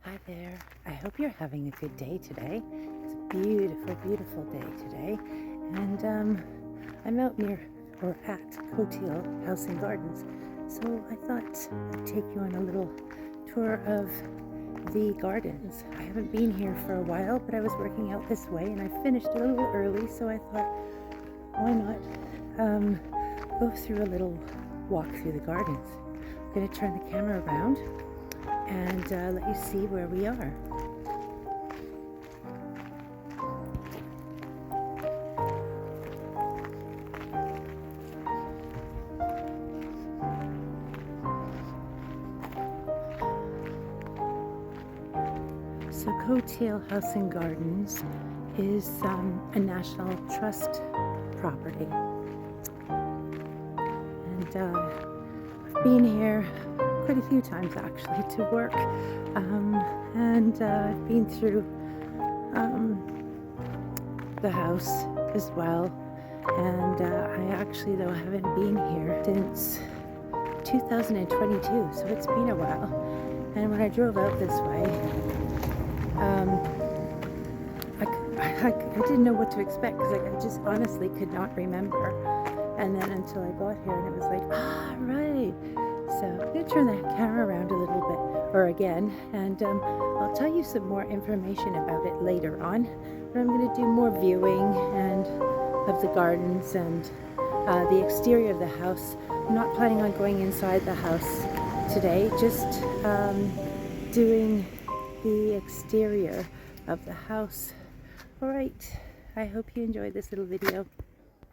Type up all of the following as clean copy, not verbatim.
Hi there. I hope you're having a good day today. It's a beautiful, beautiful day today. And I'm out near or at Cotehele House and Gardens. So I thought I'd take you on a little tour of the gardens. I haven't been here for a while, but I was working out this way and I finished a little early, so I thought, why not go through a little walk through the gardens. I'm going to turn the camera around and let you see where we are. So Cotehele House and Gardens is a National Trust property, and I've been here quite a few times actually to work, and I've been through the house as well, and I actually though haven't been here since 2022, so it's been a while. And when I drove out this way, I didn't know what to expect because I just honestly could not remember. And then until I got here and it was like, right. So I'm going to turn the camera around a little bit, or again, and I'll tell you some more information about it later on. But I'm going to do more viewing and of the gardens and the exterior of the house. I'm not planning on going inside the house today, just doing the exterior of the house. All right, I hope you enjoyed this little video.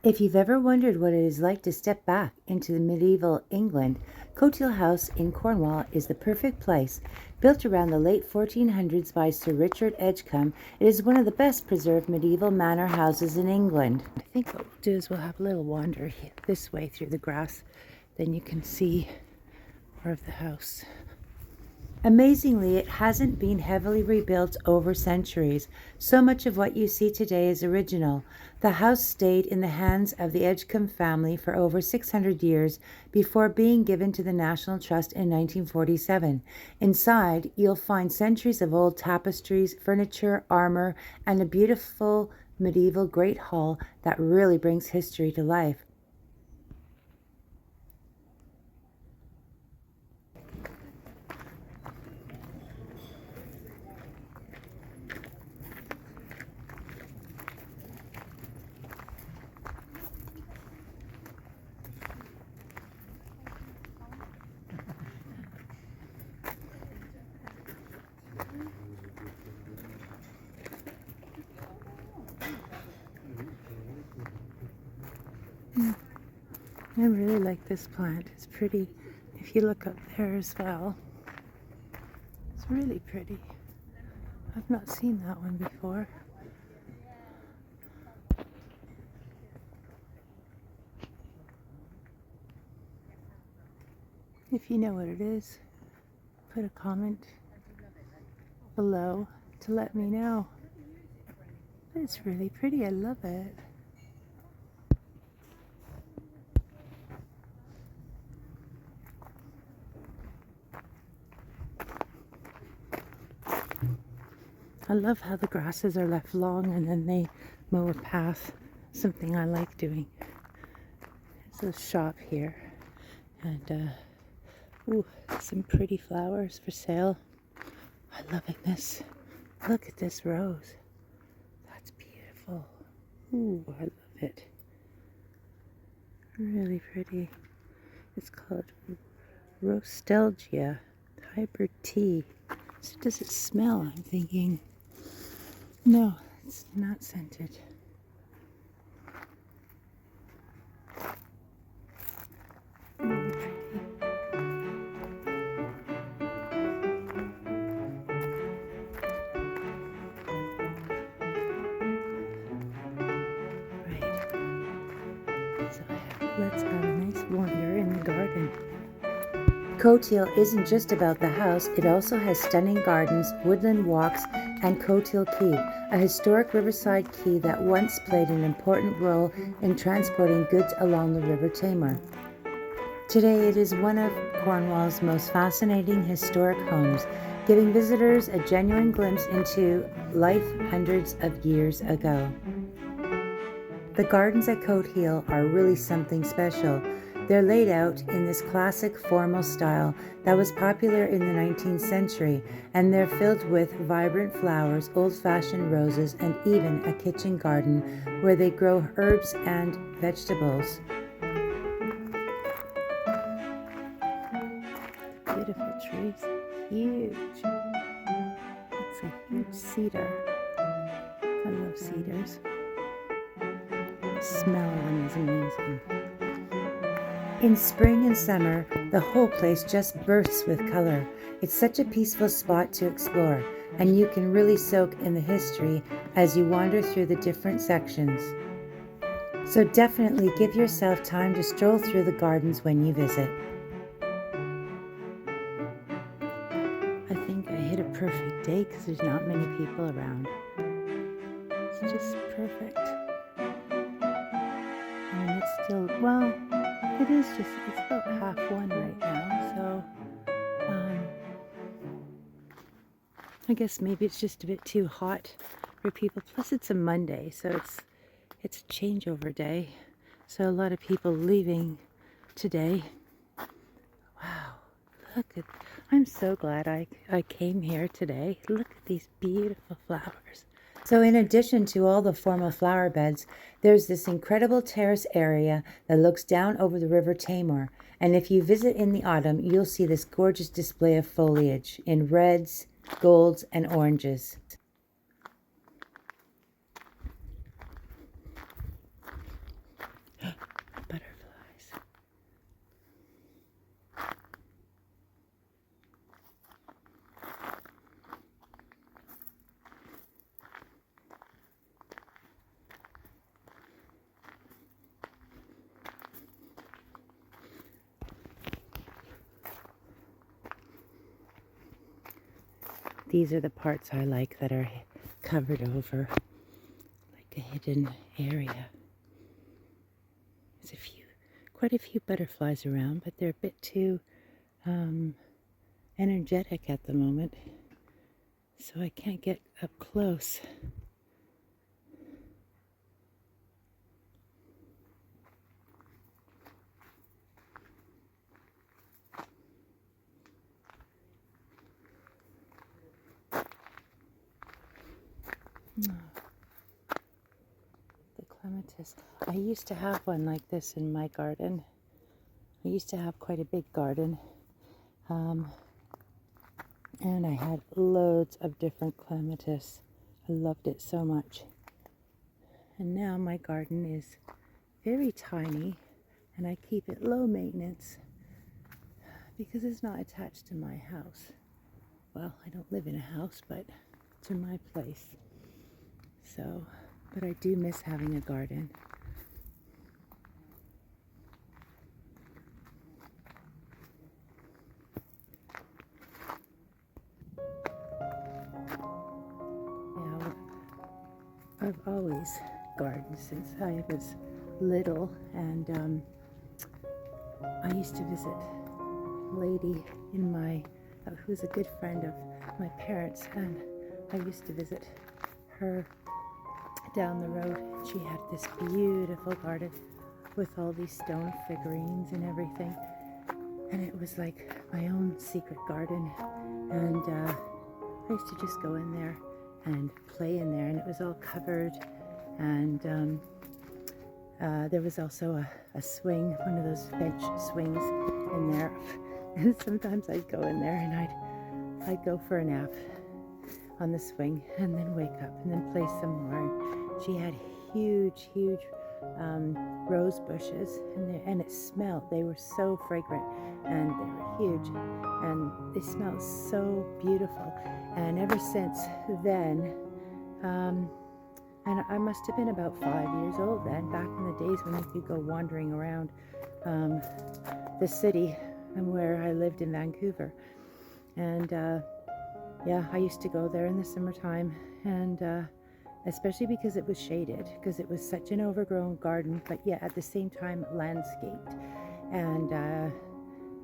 If you've ever wondered what it is like to step back into the medieval England, Cotehele House in Cornwall is the perfect place. Built around the late 1400s by Sir Richard Edgecombe, it is one of the best preserved medieval manor houses in England. I think what we'll do is we'll have a little wander this way through the grass, then you can see more of the house. Amazingly, it hasn't been heavily rebuilt over centuries. So much of what you see today is original. The house stayed in the hands of the Edgecombe family for over 600 years before being given to the National Trust in 1947. Inside, you'll find centuries of old tapestries, furniture, armor, and a beautiful medieval great hall that really brings history to life. I really like this plant. It's pretty. If you look up there as well, it's really pretty. I've not seen that one before. If you know what it is, put a comment below to let me know. It's really pretty. I love it. I love how the grasses are left long and then they mow a path, something I like doing. There's a shop here, and some pretty flowers for sale. I'm loving this. Look at this rose. That's beautiful. Ooh, I love it. Really pretty. It's called Rostelgia Hybrid Tea. So does it smell? I'm thinking. No, it's not scented. Really pretty. Right. So let's have a nice wander in the garden. Cotehele isn't just about the house, it also has stunning gardens, woodland walks, and Cotehele Quay, a historic riverside quay that once played an important role in transporting goods along the River Tamar. Today it is one of Cornwall's most fascinating historic homes, giving visitors a genuine glimpse into life hundreds of years ago. The gardens at Cotehele are really something special. They're laid out in this classic formal style that was popular in the 19th century, and they're filled with vibrant flowers, old-fashioned roses, and even a kitchen garden where they grow herbs and vegetables. Beautiful trees, huge. It's a huge cedar. I love cedars. The smell of them is amazing. In spring and summer, the whole place just bursts with color. It's such a peaceful spot to explore, and you can really soak in the history as you wander through the different sections. So definitely give yourself time to stroll through the gardens when you visit. I think I hit a perfect day because there's not many people around. It's just perfect. And it's still, well, it's about 1:30 right now, so I guess maybe it's just a bit too hot for people. Plus it's a Monday, so it's a changeover day. So a lot of people leaving today. Wow, look at, I'm so glad I came here today. Look at these beautiful flowers. So in addition to all the formal flower beds, there's this incredible terrace area that looks down over the River Tamar. And if you visit in the autumn, you'll see this gorgeous display of foliage in reds, golds, and oranges. Butterflies. These are the parts I like that are covered over, like a hidden area. There's quite a few butterflies around, but they're a bit too energetic at the moment, so I can't get up close. The clematis. I used to have one like this in my garden. I used to have quite a big garden. And I had loads of different clematis. I loved it so much. And now my garden is very tiny, and I keep it low maintenance because it's not attached to my house. Well, I don't live in a house, but to my place. So, but I do miss having a garden. Yeah, I've always gardened since I was little, and I used to visit a lady in who's a good friend of my parents, and I used to visit her down the road. She had this beautiful garden with all these stone figurines and everything, and it was like my own secret garden. And I used to just go in there and play in there, and it was all covered, and there was also a swing, one of those bench swings in there, and sometimes I'd go in there and I'd go for a nap on the swing and then wake up and then play some more. She had huge rose bushes, and it smelled. They were so fragrant, and they were huge, and they smelled so beautiful. And ever since then, and I must have been about 5 years old then, back in the days when you could go wandering around the city and where I lived in Vancouver. And yeah, I used to go there in the summertime, and especially because it was shaded, because it was such an overgrown garden, but yet at the same time landscaped. And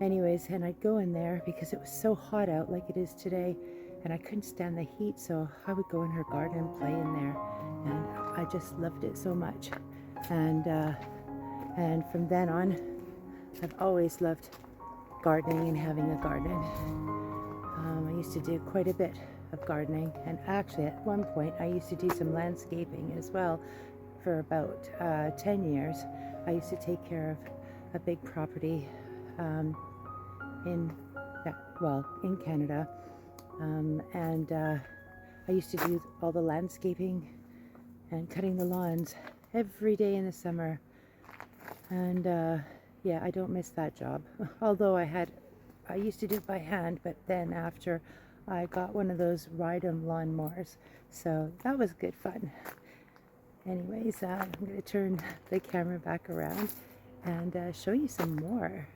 anyways, and I'd go in there because it was so hot out like it is today, and I couldn't stand the heat, so I would go in her garden and play in there, and I just loved it so much. And from then on, I've always loved gardening and having a garden. I used to do quite a bit of gardening, and actually at one point I used to do some landscaping as well for about 10 years. I used to take care of a big property in Canada, and I used to do all the landscaping and cutting the lawns every day in the summer, and yeah, I don't miss that job. Although I used to do it by hand, but then after I got one of those ride-em lawnmowers, so that was good fun. Anyways, I'm going to turn the camera back around and show you some more.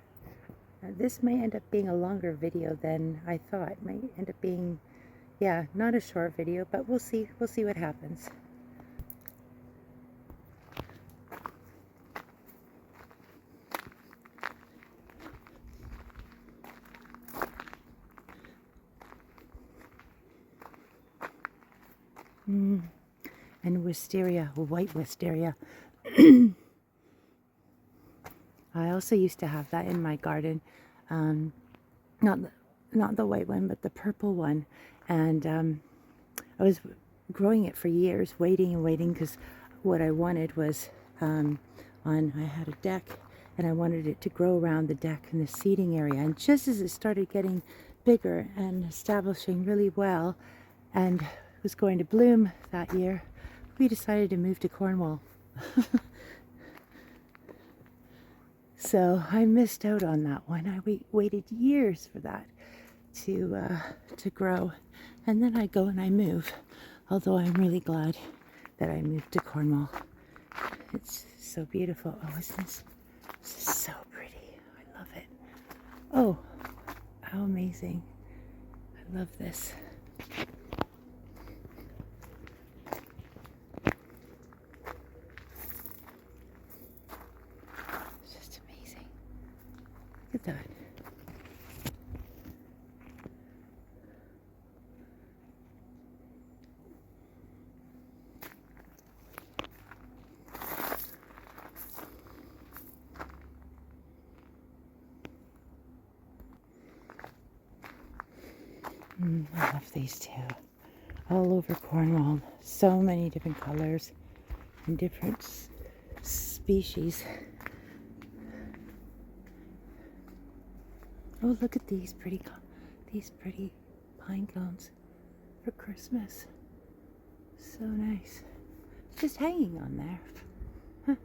This may end up being a longer video than I thought. It might end up being, yeah, not a short video, but we'll see. We'll see what happens. And wisteria, white wisteria. I also used to have that in my garden, not the white one, but the purple one. And I was growing it for years, waiting and waiting, because what I wanted was, I had a deck, and I wanted it to grow around the deck in the seating area. And just as it started getting bigger and establishing really well, and was going to bloom that year, we decided to move to Cornwall. So I missed out on that one. I waited years for that to grow, and then I go and I move. Although I'm really glad that I moved to Cornwall. It's so beautiful. Oh, isn't this so pretty? I love it. Oh, how amazing. I love this. Look at that. I love these too. All over Cornwall. So many different colors and different species. Oh, look at these pretty pine cones for Christmas. So nice. It's just hanging on there. Huh.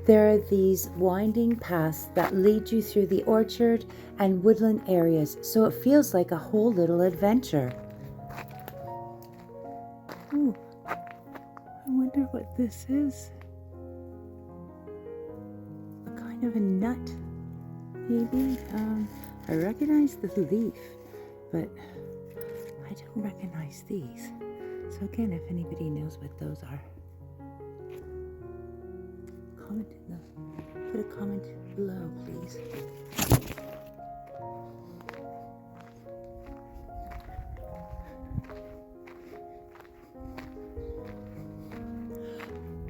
There are these winding paths that lead you through the orchard and woodland areas, so it feels like a whole little adventure. Ooh, I wonder what this is. A kind of a nut, maybe? I recognize the leaf, but I don't recognize these. So again, if anybody knows what those are, put a comment below, please.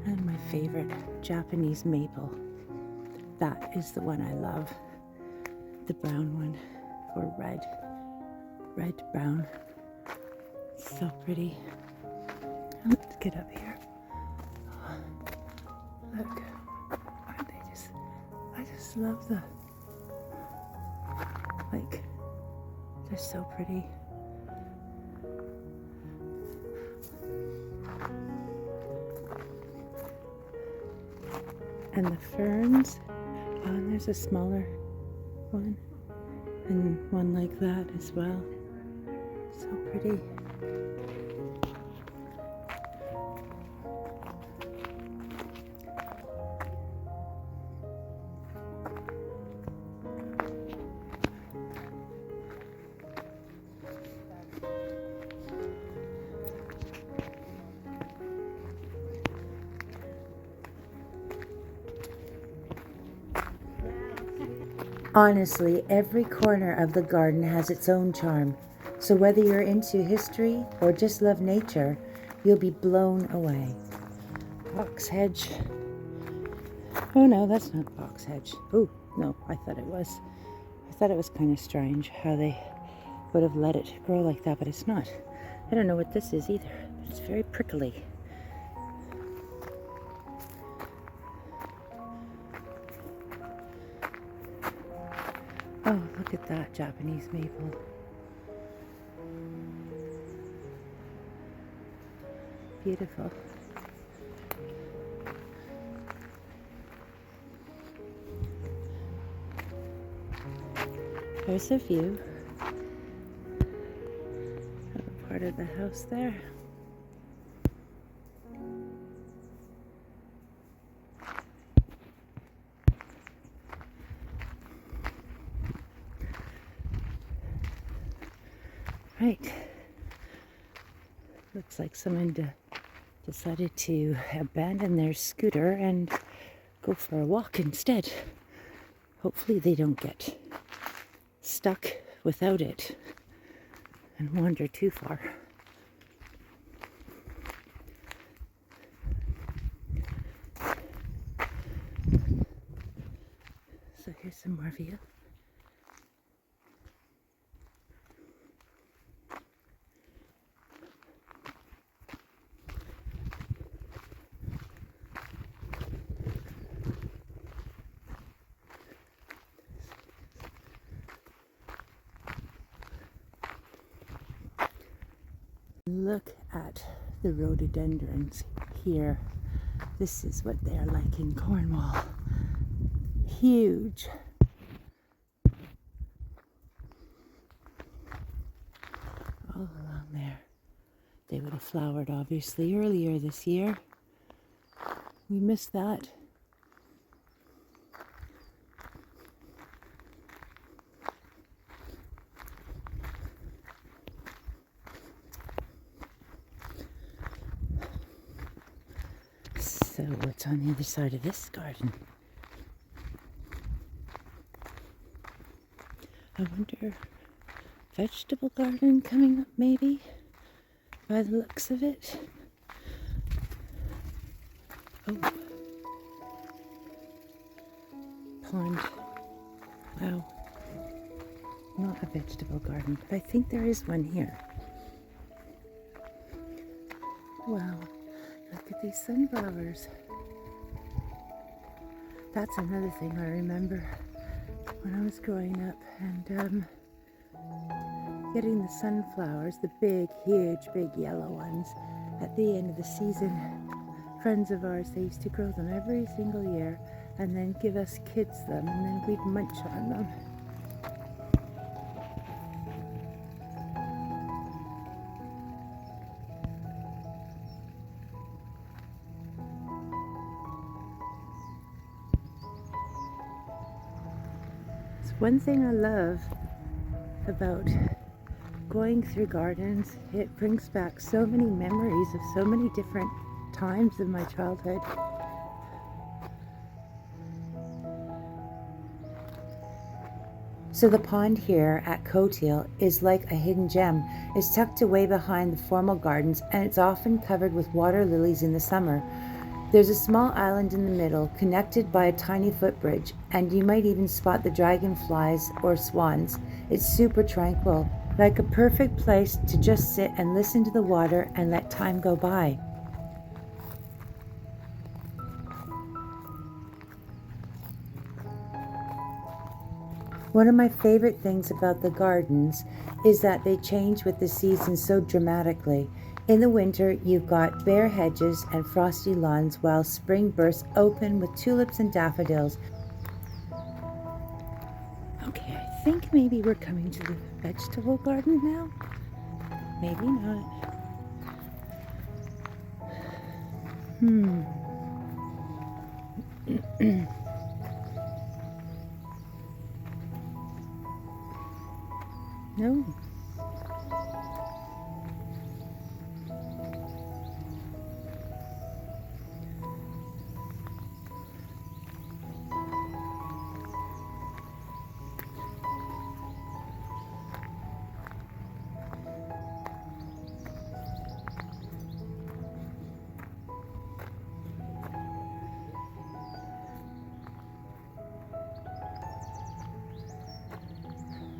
And my favorite, Japanese maple. That is the one I love. The brown one, or red brown. So pretty. Let's get up here. Look. I just love the, they're so pretty. And the ferns, oh, and there's a smaller one, and one like that as well. So pretty. Honestly, every corner of the garden has its own charm. So whether you're into history or just love nature, you'll be blown away. Box hedge. Oh no, that's not box hedge. Oh, no, I thought it was. I thought it was kind of strange how they would have let it grow like that, but it's not. I don't know what this is either. It's very prickly. Oh, look at that Japanese maple. Beautiful. There's a view of a part of the house there. Right. Looks like someone decided to abandon their scooter and go for a walk instead. Hopefully they don't get stuck without it and wander too far. So here's some more view. Look at the rhododendrons here. This is what they're like in Cornwall. Huge. All along there. They would have flowered obviously earlier this year. We missed that. So what's on the other side of this garden? I wonder, vegetable garden coming up maybe, by the looks of it. Oh, pond. Wow, not a vegetable garden, but I think there is one here. Wow, look at these sunflowers. That's another thing I remember when I was growing up and getting the sunflowers, the big, huge, big yellow ones at the end of the season. Friends of ours, they used to grow them every single year and then give us kids them and then we'd munch on them. It's one thing I love about going through gardens. It brings back so many memories of so many different times of my childhood. So the pond here at Cotehele is like a hidden gem. It's tucked away behind the formal gardens and it's often covered with water lilies in the summer. There's a small island in the middle connected by a tiny footbridge, and you might even spot the dragonflies or swans. It's super tranquil, like a perfect place to just sit and listen to the water and let time go by. One of my favorite things about the gardens is that they change with the seasons so dramatically. In the winter, you've got bare hedges and frosty lawns, while spring bursts open with tulips and daffodils. Okay, I think maybe we're coming to the vegetable garden now. Maybe not. No.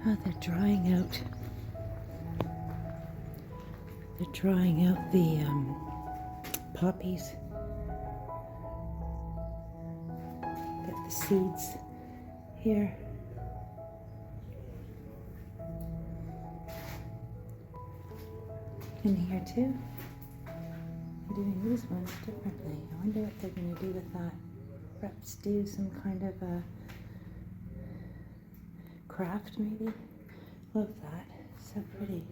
Oh, they're drying out. They're drying out the poppies. Got the seeds here. In here too. They're doing these ones differently. I wonder what they're going to do with that. Perhaps do some kind of a craft maybe. Love that. So pretty.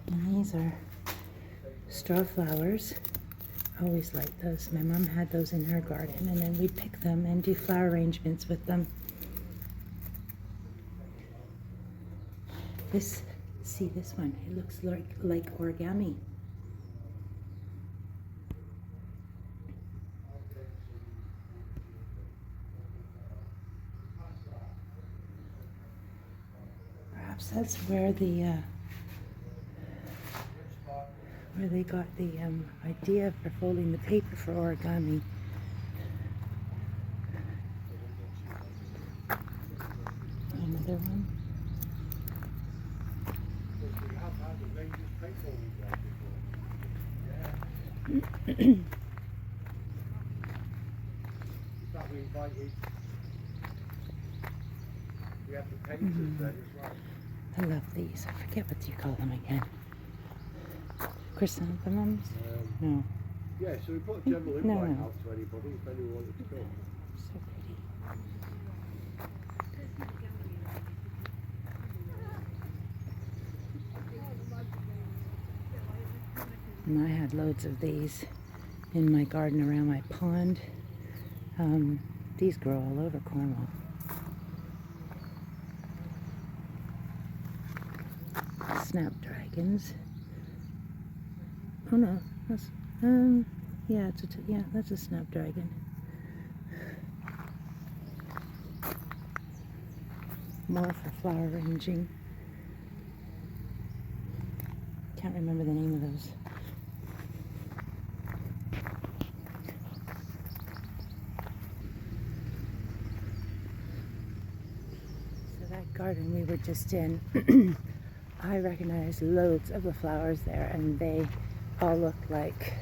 And these are straw flowers. Always liked those. My mom had those in her garden, and then we'd pick them and do flower arrangements with them. See this one? It looks like origami. Perhaps that's where they got the idea for folding the paper for origami. Another one. I love these. I forget what you call them again. Chrysanthemums? No. Yeah, so we put a general invite out to anybody if anyone wanted to come. So pretty. And I had loads of these in my garden around my pond. These grow all over Cornwall. Snapdragons. Oh no, that's yeah, that's a snapdragon. More for flower arranging. Can't remember the name of those. So that garden we were just in, I recognized loads of the flowers there, and they all look like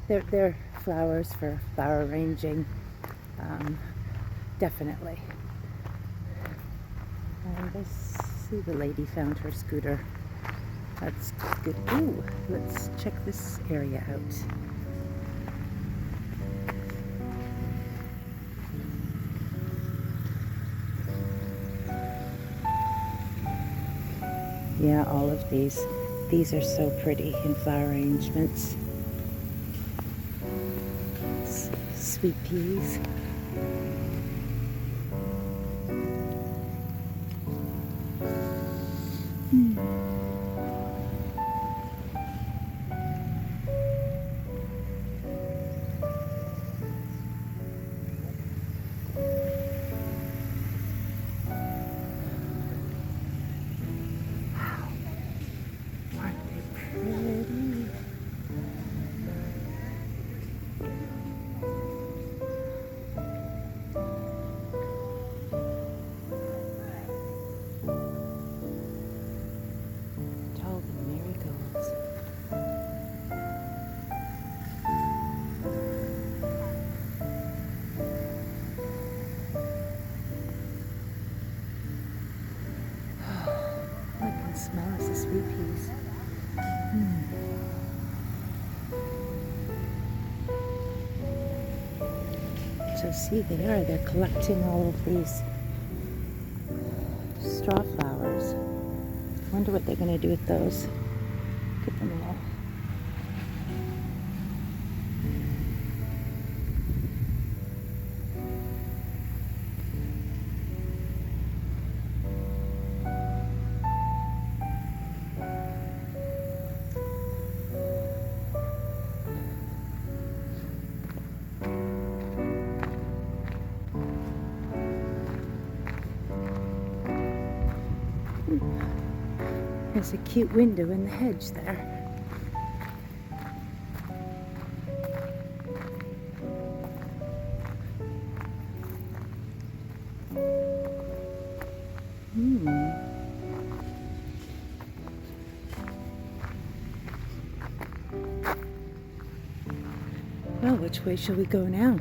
they're flowers for flower arranging, definitely. And I see the lady found her scooter. That's good. Ooh, let's check this area out. Yeah, all of these. These are so pretty in flower arrangements. Sweet peas. Smell is the sweet peas. So see, they're collecting all of these straw flowers. I wonder what they're going to do with those. Look at them all. There's a cute window in the hedge there. Well, which way shall we go now?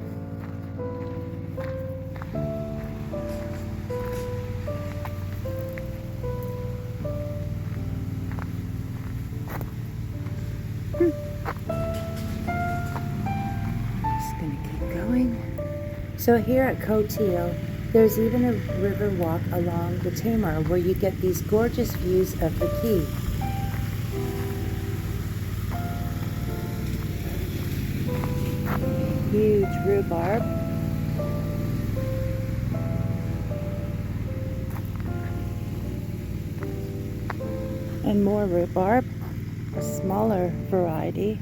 Just gonna keep going. So here at Cotehele, there's even a river walk along the Tamar where you get these gorgeous views of the quay. Huge rhubarb. And more rhubarb, a smaller variety,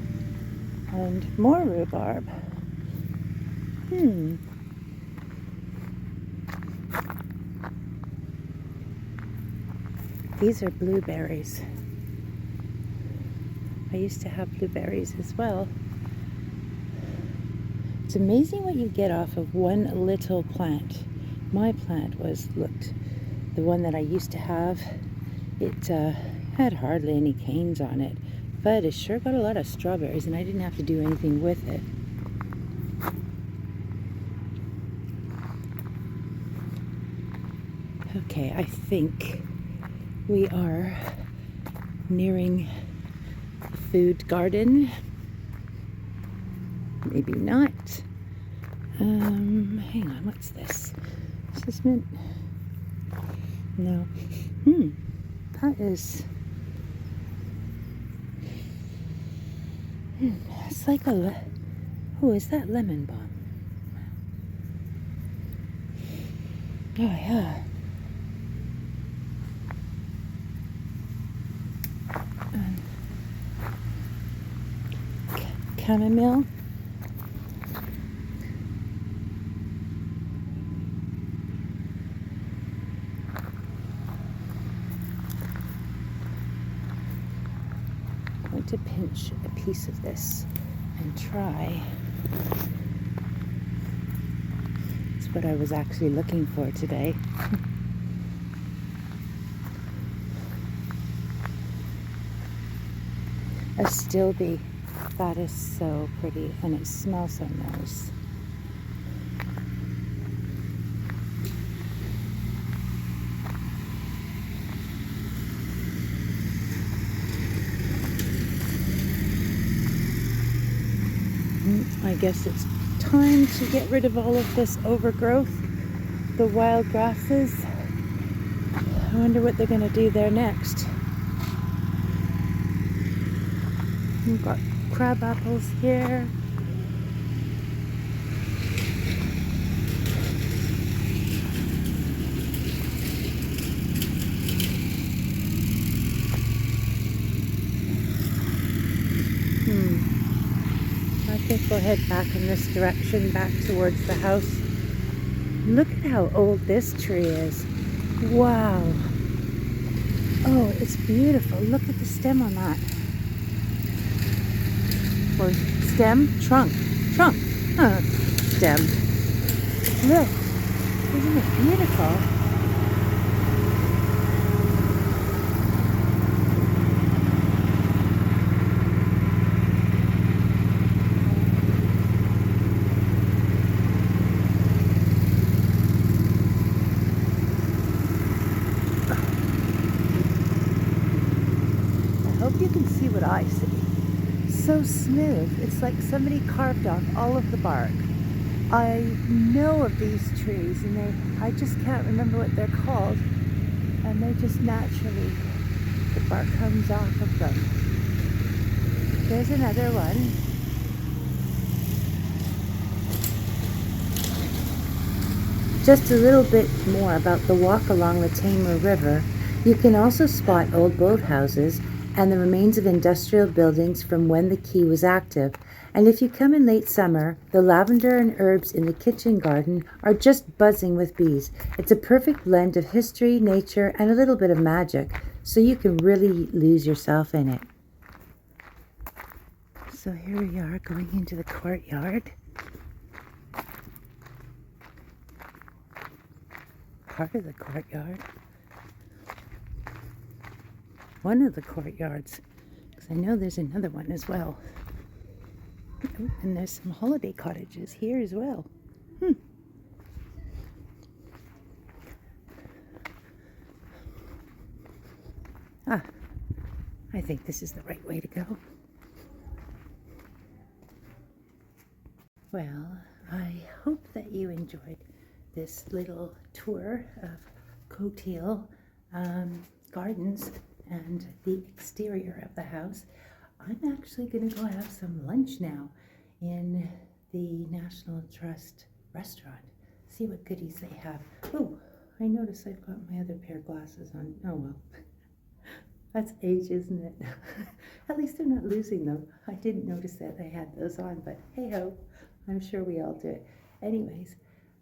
and more rhubarb. These are blueberries. I used to have blueberries as well. It's amazing what you get off of one little plant. My plant looked, the one that I used to have, it had hardly any canes on it, but it sure got a lot of strawberries and I didn't have to do anything with it. Okay, I think we are nearing the food garden. Maybe not. Hang on, what's this? Is this mint? No. That is... it's like a... oh, is that lemon balm? Oh, yeah. Chamomile. I'm going to pinch a piece of this and try. It's what I was actually looking for today. A stilby. That is so pretty and it smells so nice. I guess it's time to get rid of all of this overgrowth, the wild grasses. I wonder what they're going to do there next. We've got crab apples here. I think we'll head back in this direction, back towards the house. Look at how old this tree is. Wow. Oh, it's beautiful. Look at the stem on that. Or stem, trunk, stem. Look, isn't it beautiful? I hope you can see what I see. So smooth. It's like somebody carved off all of the bark. I know of these trees and I just can't remember what they're called, and they just naturally, the bark comes off of them. There's another one. Just a little bit more about the walk along the Tamar River. You can also spot old boathouses and the remains of industrial buildings from when the quay was active. And if you come in late summer, the lavender and herbs in the kitchen garden are just buzzing with bees. It's a perfect blend of history, nature, and a little bit of magic, so you can really lose yourself in it. So here we are going into the courtyard. Part of the courtyard. One of the courtyards, because I know there's another one as well. Oh, and there's some holiday cottages here as well. Ah, I think this is the right way to go. Well, I hope that you enjoyed this little tour of Cotehele Gardens and the exterior of the house. I'm actually going to go have some lunch now in the National Trust restaurant. See what goodies they have. Oh, I notice I've got my other pair of glasses on. Oh well. That's age, isn't it? At least I'm not losing them. I didn't notice that I had those on, but hey ho, I'm sure we all do it. Anyways,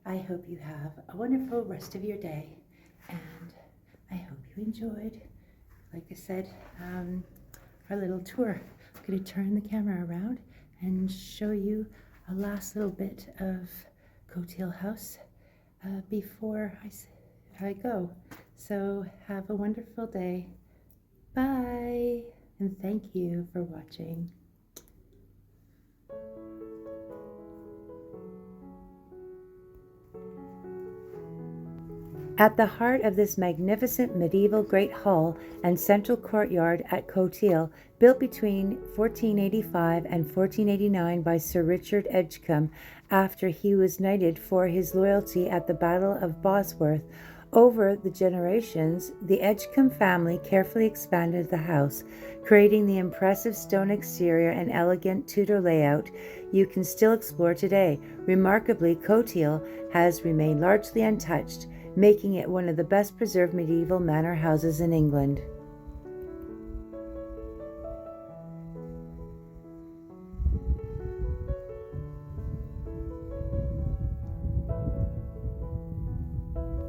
I hope you have a wonderful rest of your day, and I hope you enjoyed, like I said, our little tour. I'm going to turn the camera around and show you a last little bit of Cotehele House before I go. So have a wonderful day. Bye, and thank you for watching. At the heart of this magnificent medieval Great Hall and central courtyard at Cotehele, built between 1485 and 1489 by Sir Richard Edgecombe after he was knighted for his loyalty at the Battle of Bosworth, over the generations, the Edgecombe family carefully expanded the house, creating the impressive stone exterior and elegant Tudor layout you can still explore today. Remarkably, Cotehele has remained largely untouched, making it one of the best preserved medieval manor houses in England.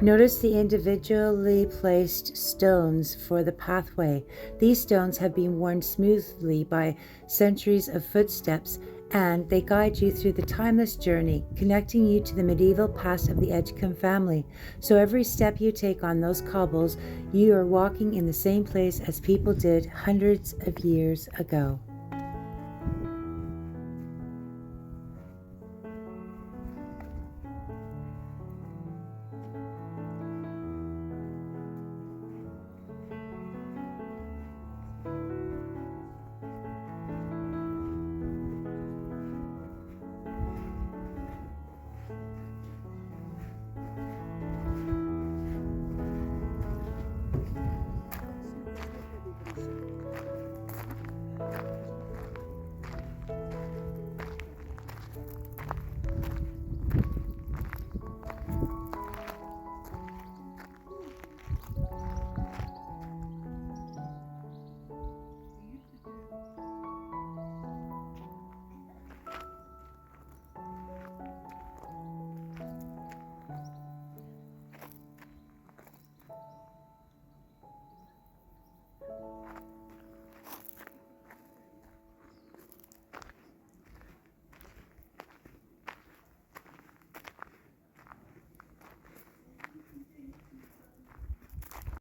Notice the individually placed stones for the pathway. These stones have been worn smoothly by centuries of footsteps, and they guide you through the timeless journey, connecting you to the medieval past of the Edgecombe family. So every step you take on those cobbles, you are walking in the same place as people did hundreds of years ago.